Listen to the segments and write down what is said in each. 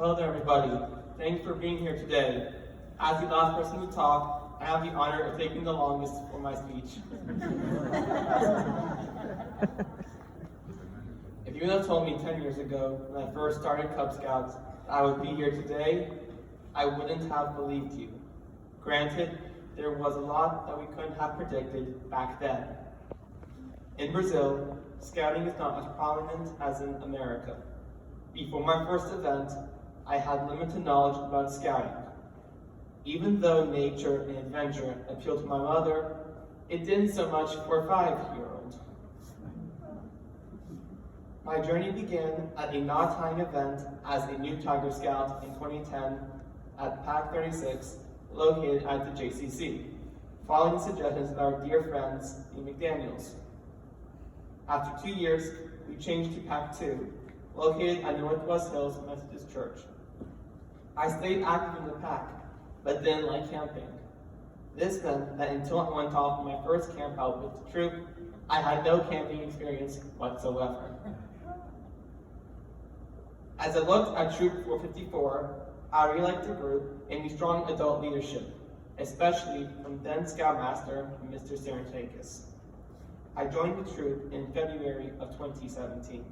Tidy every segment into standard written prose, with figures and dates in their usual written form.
Hello there, everybody. Thanks for being here today. As the last person to talk, I have the honor of taking the longest for my speech. If you would have told me 10 years ago, when I first started Cub Scouts, that I would be here today, I wouldn't have believed you. Granted, there was a lot that we couldn't have predicted back then. In Brazil, scouting is not as prominent as in America. Before my first event, I had limited knowledge about scouting. Even though nature and adventure appealed to my mother, it didn't so much for a 5-year-old. My journey began at a not-tying event as a new Tiger Scout in 2010 at Pack 36, located at the JCC, following the suggestions of our dear friends, the McDaniels. After 2 years, we changed to Pack 2, located at Northwest Hills Methodist Church. I stayed active in the pack, but didn't like camping. This meant that until I went off on my first camp out with the troop, I had no camping experience whatsoever. As I looked at Troop 454, I really liked the group and the strong adult leadership, especially from then Scoutmaster, Mr. Sarantakis. I joined the troop in February of 2017.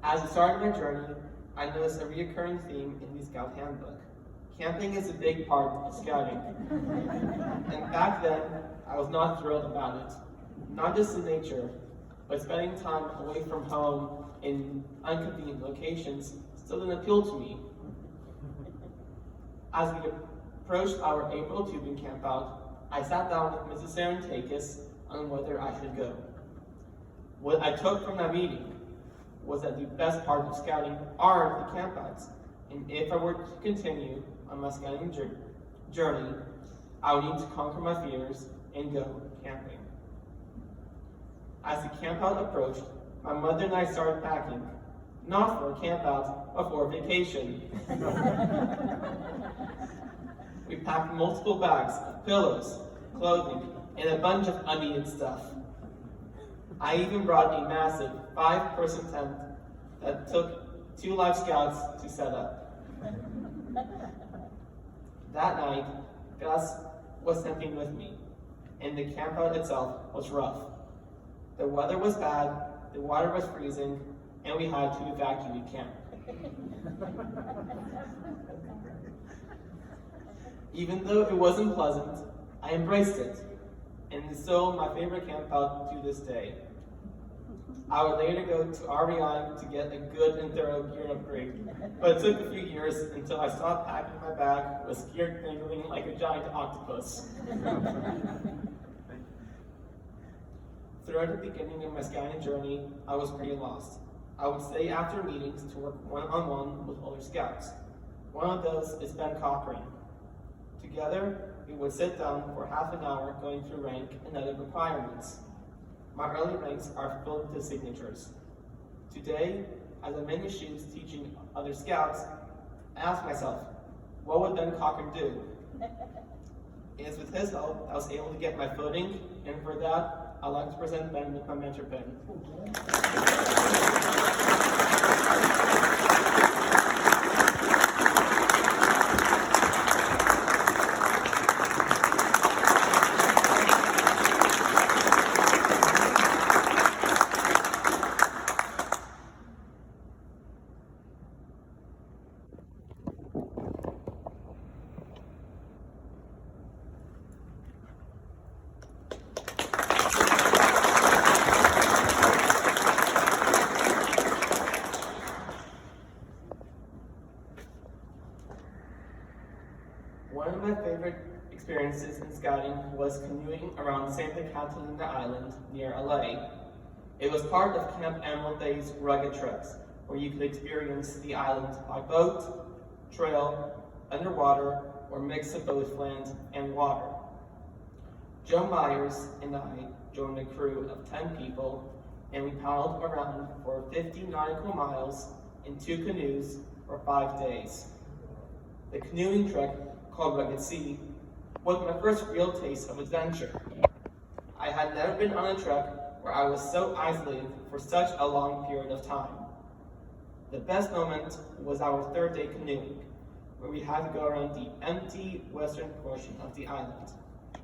As I started my journey, I noticed a recurring theme in the Scout Handbook. Camping is a big part of scouting. And back then, I was not thrilled about it. Not just in nature, but spending time away from home in inconvenient locations still didn't appeal to me. As we approached our April tubing camp out, I sat down with Mrs. Sarantakis on whether I should go. What I took from that meeting was that the best part of scouting are the campouts, and if I were to continue on my scouting journey, I would need to conquer my fears and go camping. As the campout approached, my mother and I started packing, not for a campout, but for a vacation. We packed multiple bags of pillows, clothing, and a bunch of unneeded stuff. I even brought a massive 5-person tent that took 2 Life Scouts to set up. That night, Gus was camping with me, and the campout itself was rough. The weather was bad, the water was freezing, and we had to evacuate camp. Even though it wasn't pleasant, I embraced it, and it's still my favorite campout to this day. I would later go to REI to get a good and thorough gear upgrade, but it took a few years until I stopped packing my bag with gear dangling like a giant octopus. Throughout the beginning of my scouting journey, I was pretty lost. I would stay after meetings to work one-on-one with other scouts. One of those is Ben Cochran. Together, we would sit down for half an hour going through rank and other requirements. My early ranks are filled with signatures. Today, as I'm in the shoes teaching other scouts, I ask myself, what would Ben Cochran do? It is with his help I was able to get my footing, and for that, I'd like to present Ben with my mentor pin. One of my favorite experiences in scouting was canoeing around Santa Catalina Island near LA. It was part of Camp Emerald Day's rugged trips, where you could experience the island by boat, trail, underwater, or mix of both land and water. Joe Myers and I joined a crew of 10 people, and we paddled around for 50 nautical miles in 2 canoes for 5 days. The canoeing trek, called Rugged Sea, was my first real taste of adventure. I had never been on a trek where I was so isolated for such a long period of time. The best moment was our third day canoeing, where we had to go around the empty western portion of the island,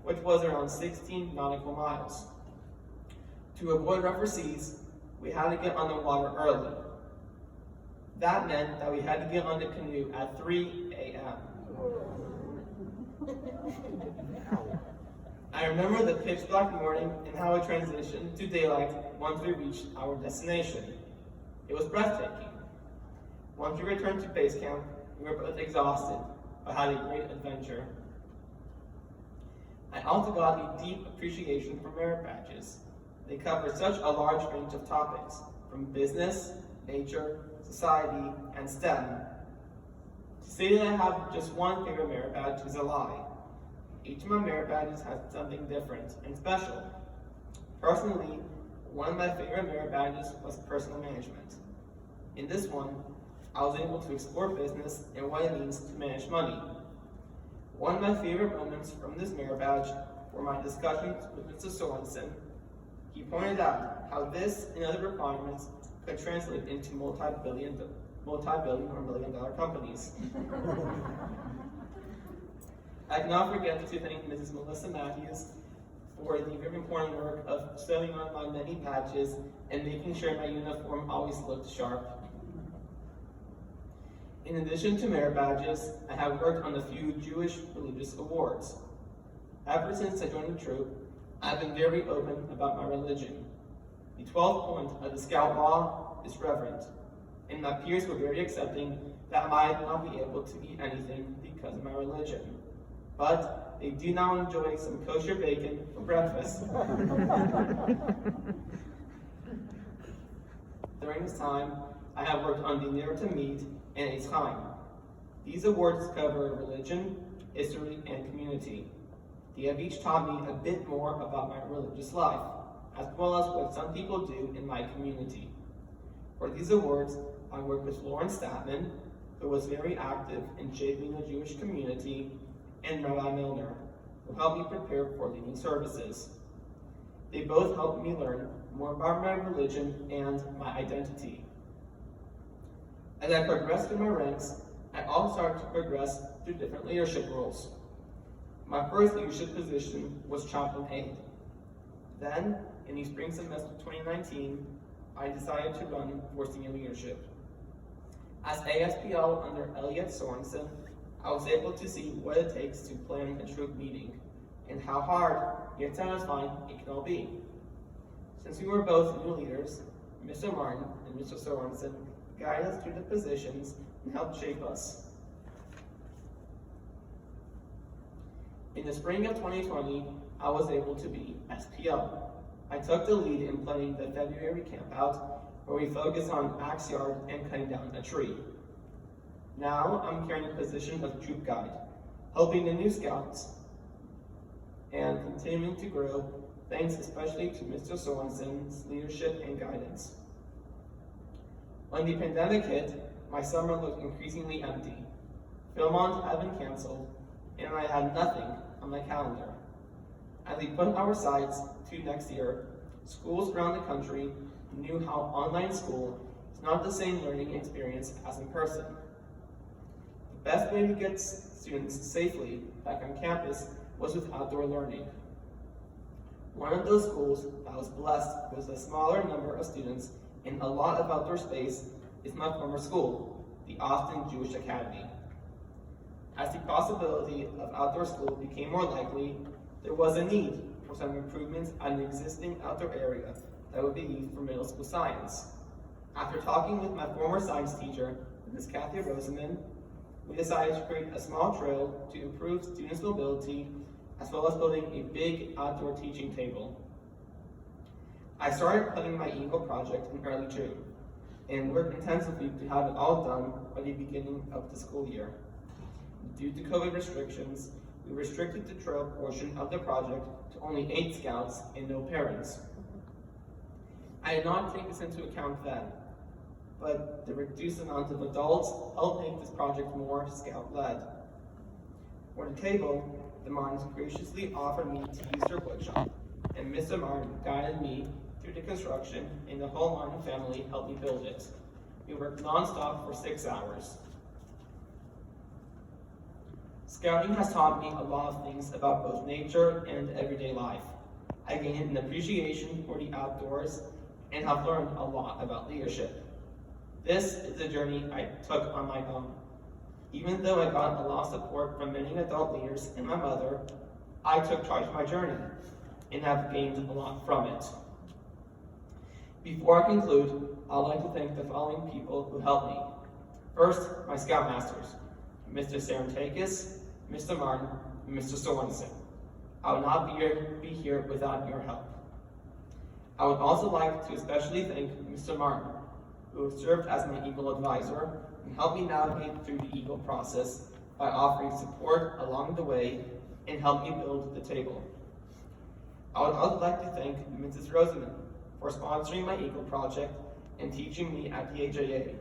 which was around 16 nautical miles. To avoid rougher seas, we had to get on the water early. That meant that we had to get on the canoe at 3 a.m. I remember the pitch black morning and how it transitioned to daylight once we reached our destination. It was breathtaking. Once we returned to base camp, we were both exhausted, but had a great adventure. I also got a deep appreciation for merit badges. They cover such a large range of topics, from business, nature, society, and STEM. To say that I have just one favorite merit badge is a lie. Each of my merit badges has something different and special. Personally, one of my favorite merit badges was personal management. In this one, I was able to explore business and what it means to manage money. One of my favorite moments from this merit badge were my discussions with Mr. Sorensen. He pointed out how this and other requirements could translate into multi-billion or million-dollar companies. I cannot forget to thank Mrs. Melissa Matthews for the very important work of sewing on my many patches and making sure my uniform always looked sharp. In addition to merit badges, I have worked on a few Jewish religious awards. Ever since I joined the troop, I've been very open about my religion. The 12th point of the Scout Law is reverent, and my peers were very accepting that I might not be able to eat anything because of my religion. But they do now enjoy some kosher bacon for breakfast. During this time, I have worked on the Ner Tamid and a Time. These awards cover religion, history, and community. They have each taught me a bit more about my religious life, as well as what some people do in my community. For these awards, I worked with Lauren Statman, who was very active in shaping the Jewish community, and Rabbi Milner, who helped me prepare for leading services. They both helped me learn more about my religion and my identity. As I progressed through my ranks, I also started to progress through different leadership roles. My first leadership position was chaplain aide. Then, in the spring semester of 2019, I decided to run for senior leadership. As ASPL under Elliot Sorensen, I was able to see what it takes to plan a troop meeting, and how hard yet satisfying it can all be. Since we were both new leaders, Mr. Martin and Mr. Sorensen guided us through the positions and helped shape us. In the spring of 2020, I was able to be SPL. I took the lead in planning the February campout, where we focused on axe yard and cutting down a tree. Now I'm carrying the position of troop guide, helping the new scouts and continuing to grow, thanks especially to Mr. Sorensen's leadership and guidance. When the pandemic hit, my summer looked increasingly empty. Philmont had been canceled, and I had nothing on my calendar. As we put our sights to next year, schools around the country knew how online school is not the same learning experience as in person. The best way to get students safely back on campus was with outdoor learning. One of those schools that was blessed with a smaller number of students and a lot of outdoor space is my former school, the Austin Jewish Academy. As the possibility of outdoor school became more likely, there was a need for some improvements on an existing outdoor area that would be used for middle school science. After talking with my former science teacher, Ms. Kathy Roseman, we decided to create a small trail to improve students' mobility, as well as building a big outdoor teaching table. I started planning my Eagle project in early June, and worked intensively to have it all done by the beginning of the school year. Due to COVID restrictions, we restricted the trail portion of the project to only 8 scouts and no parents. I did not take this into account then, but the reduced amount of adults helped make this project more scout-led. For the table, the Martins graciously offered me to use their woodshop, and Mr. Martin guided me through the construction, and the whole Martin family helped me build it. We worked non-stop for 6 hours. Scouting has taught me a lot of things about both nature and everyday life. I gained an appreciation for the outdoors and have learned a lot about leadership. This is a journey I took on my own. Even though I got a lot of support from many adult leaders and my mother, I took charge of my journey and have gained a lot from it. Before I conclude, I'd like to thank the following people who helped me. First, my Scoutmasters, Mr. Sarantakis, Mr. Martin, and Mr. Sorensen. I would not be here without your help. I would also like to especially thank Mr. Martin, who served as my Eagle advisor and helped me navigate through the Eagle process by offering support along the way and helped me build the table. I would also like to thank Mrs. Roseman for sponsoring my Eagle project and teaching me at the AJA.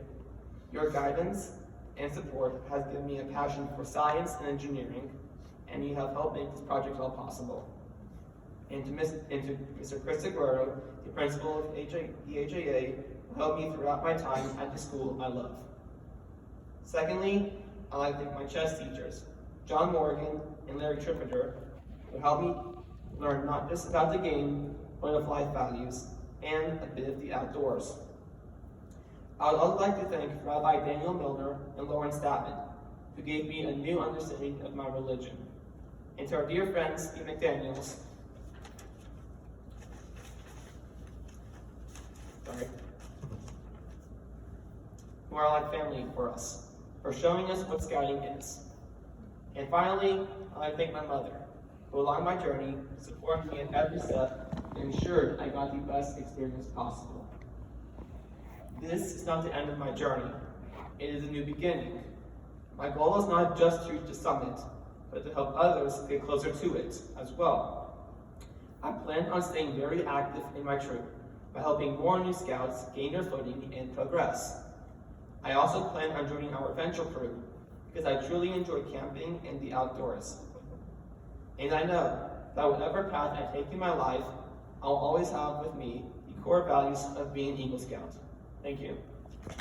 Your guidance and support has given me a passion for science and engineering, and you have helped make this project all possible. And to Mr. Chris Aguero, the principal of the AJA, who helped me throughout my time at the school I love. Secondly, I'd like to thank my chess teachers, John Morgan and Larry Trippitter, who helped me learn not just about the game, but of life values, and a bit of the outdoors. I would also like to thank Rabbi Daniel Milner and Lauren Statman, who gave me a new understanding of my religion. And to our dear friend Steve McDaniels, who are like family for us, for showing us what scouting is. And finally, I'd like to thank my mother, who along my journey supported me at every step and ensured I got the best experience possible. This is not the end of my journey. It is a new beginning. My goal is not just to reach the summit, but to help others get closer to it as well. I plan on staying very active in my troop by helping more new scouts gain their footing and progress. I also plan on joining our adventure crew because I truly enjoy camping and the outdoors. And I know that whatever path I take in my life, I'll always have with me the core values of being an Eagle Scout. Thank you.